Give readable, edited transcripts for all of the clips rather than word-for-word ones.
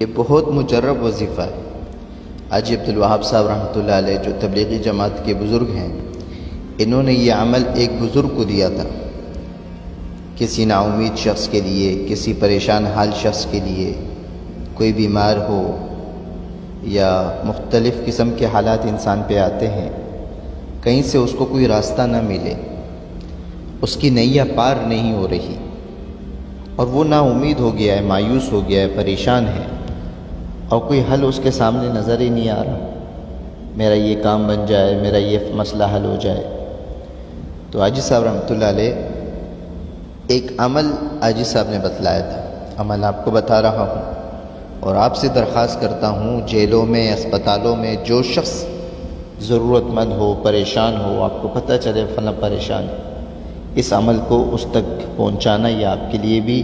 یہ بہت مجرب وظیفہ ہے۔ حاجی عبدالوہاب صاحب رحمۃ اللہ علیہ جو تبلیغی جماعت کے بزرگ ہیں، انہوں نے یہ عمل ایک بزرگ کو دیا تھا، کسی نا امید شخص کے لیے، کسی پریشان حال شخص کے لیے، کوئی بیمار ہو یا مختلف قسم کے حالات انسان پہ آتے ہیں، کہیں سے اس کو کوئی راستہ نہ ملے، اس کی نیا پار نہیں ہو رہی اور وہ نا امید ہو گیا ہے، مایوس ہو گیا ہے، پریشان ہے اور کوئی حل اس کے سامنے نظر ہی نہیں آ رہا، میرا یہ کام بن جائے، میرا یہ مسئلہ حل ہو جائے۔ تو حاجی صاحب رحمۃ اللہ علیہ ایک عمل حاجی صاحب نے بتلایا تھا، عمل آپ کو بتا رہا ہوں اور آپ سے درخواست کرتا ہوں، جیلوں میں، اسپتالوں میں جو شخص ضرورت مند ہو، پریشان ہو، آپ کو پتہ چلے فلاں پریشان ہے، اس عمل کو اس تک پہنچانا یہ آپ کے لیے بھی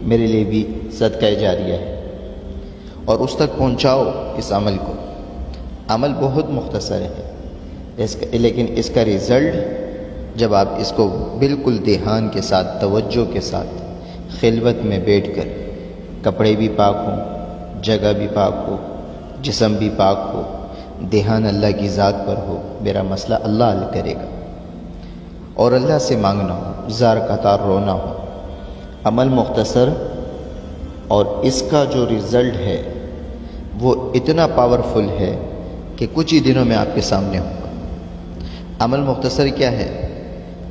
میرے لیے بھی صدقہ جاریہ ہے، اور اس تک پہنچاؤ اس عمل کو۔ عمل بہت مختصر ہے لیکن اس کا رزلٹ جب آپ اس کو بالکل دھیان کے ساتھ، توجہ کے ساتھ، خلوت میں بیٹھ کر، کپڑے بھی پاک ہوں، جگہ بھی پاک ہو، جسم بھی پاک ہو، دھیان اللہ کی ذات پر ہو، میرا مسئلہ اللہ حل کرے گا، اور اللہ سے مانگنا ہو، زار قطار رونا ہو۔ عمل مختصر اور اس کا جو رزلٹ ہے وہ اتنا پاورفل ہے کہ کچھ ہی دنوں میں آپ کے سامنے ہوگا۔ عمل مختصر کیا ہے؟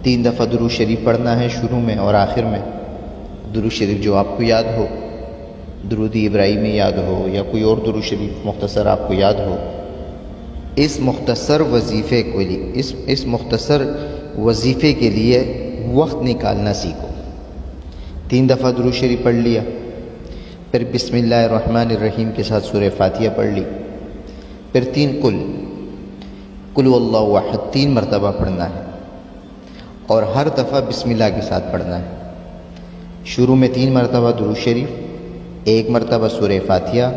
3 دفعہ درود شریف پڑھنا ہے شروع میں اور آخر میں، درود شریف جو آپ کو یاد ہو، درود ابراہیمی یاد ہو یا کوئی اور درود شریف مختصر آپ کو یاد ہو۔ اس مختصر وظیفے کو اس مختصر وظیفے کے لیے وقت نکالنا سیکھو۔ 3 دفعہ درود شریف پڑھ لیا، پھر بسم اللہ الرحمن الرحیم کے ساتھ سورہ فاتحہ پڑھ لی، پھر 3 قل اللہ احد 3 مرتبہ پڑھنا ہے اور ہر دفعہ بسم اللہ کے ساتھ پڑھنا ہے۔ شروع میں 3 مرتبہ درود شریف، 1 مرتبہ سورہ فاتحہ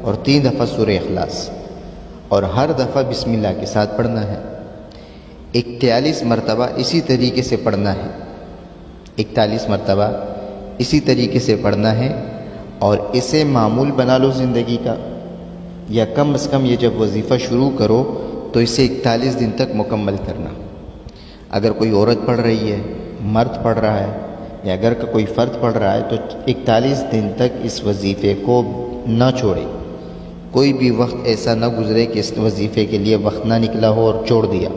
اور 3 دفعہ سورہ اخلاص، اور ہر دفعہ بسم اللہ کے ساتھ پڑھنا ہے۔ 41 مرتبہ اسی طریقے سے پڑھنا ہے، 41 مرتبہ اسی طریقے سے پڑھنا ہے، اور اسے معمول بنا لو زندگی کا، یا کم از کم یہ جب وظیفہ شروع کرو تو اسے 41 دن تک مکمل کرنا۔ اگر کوئی عورت پڑھ رہی ہے، مرد پڑھ رہا ہے یا اگر کا کوئی فرد پڑھ رہا ہے تو 41 دن تک اس وظیفے کو نہ چھوڑے۔ کوئی بھی وقت ایسا نہ گزرے کہ اس وظیفے کے لیے وقت نہ نکلا ہو اور چھوڑ دیا۔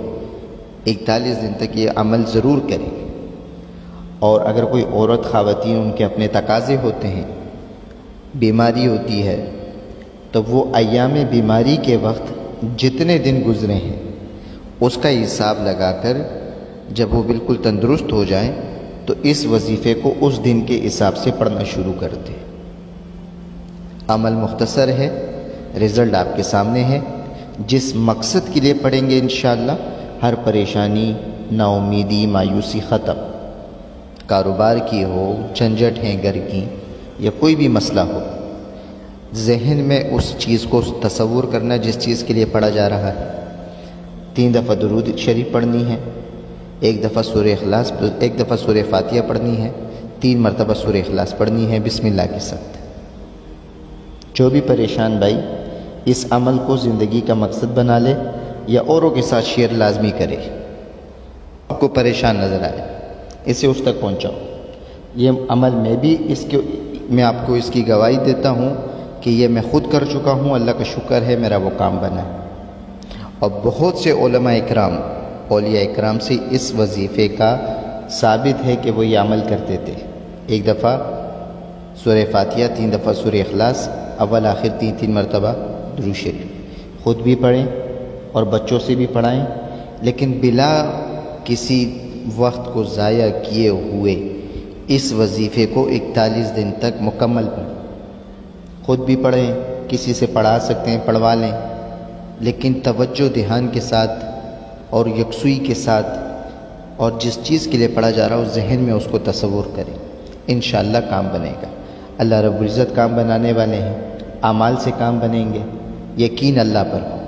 41 دن تک یہ عمل ضرور کرے۔ اور اگر کوئی عورت، خواتین، ان کے اپنے تقاضے ہوتے ہیں، بیماری ہوتی ہے، تو وہ ایام بیماری کے وقت جتنے دن گزرے ہیں اس کا حساب لگا کر جب وہ بالکل تندرست ہو جائیں تو اس وظیفے کو اس دن کے حساب سے پڑھنا شروع کر دیں۔ عمل مختصر ہے، رزلٹ آپ کے سامنے ہے۔ جس مقصد کے لیے پڑھیں گے انشاءاللہ ہر پریشانی، نا امیدی، مایوسی ختم۔ کاروبار کی ہو، جھنجھٹ ہیں گھر کی، یا کوئی بھی مسئلہ ہو، ذہن میں اس چیز کو تصور کرنا جس چیز کے لیے پڑھا جا رہا ہے۔ 3 دفعہ درود شریف پڑھنی ہے، 1 دفعہ سورہ اخلاص، 1 دفعہ سورہ فاتحہ پڑھنی ہے، 3 مرتبہ سورہ اخلاص پڑھنی ہے بسم اللہ کے ساتھ۔ جو بھی پریشان بھائی اس عمل کو زندگی کا مقصد بنا لے یا اوروں کے ساتھ شیئر لازمی کرے، آپ کو پریشان نظر آئے اسے اس تک پہنچاؤ۔ یہ عمل میں آپ کو اس کی گواہی دیتا ہوں کہ یہ میں خود کر چکا ہوں، اللہ کا شکر ہے میرا وہ کام بنا ہے۔ اور بہت سے علماء اکرام، اولیاء اکرام سے اس وظیفے کا ثابت ہے کہ وہ یہ عمل کرتے تھے۔ 1 دفعہ سورہ فاتحہ، 3 دفعہ سورہ اخلاص، اول آخر 3 مرتبہ درود شریف۔ خود بھی پڑھیں اور بچوں سے بھی پڑھائیں، لیکن بلا کسی وقت کو ضائع کیے ہوئے اس وظیفے کو 41 دن تک مکمل پڑھیں۔ خود بھی پڑھیں، کسی سے پڑھا سکتے ہیں پڑھوا لیں، لیکن توجہ، دھیان کے ساتھ اور یکسوئی کے ساتھ، اور جس چیز کے لیے پڑھا جا رہا ہو ذہن میں اس کو تصور کریں، انشاءاللہ کام بنے گا۔ اللہ رب العزت کام بنانے والے ہیں، اعمال سے کام بنیں گے، یقین اللہ پر ہو۔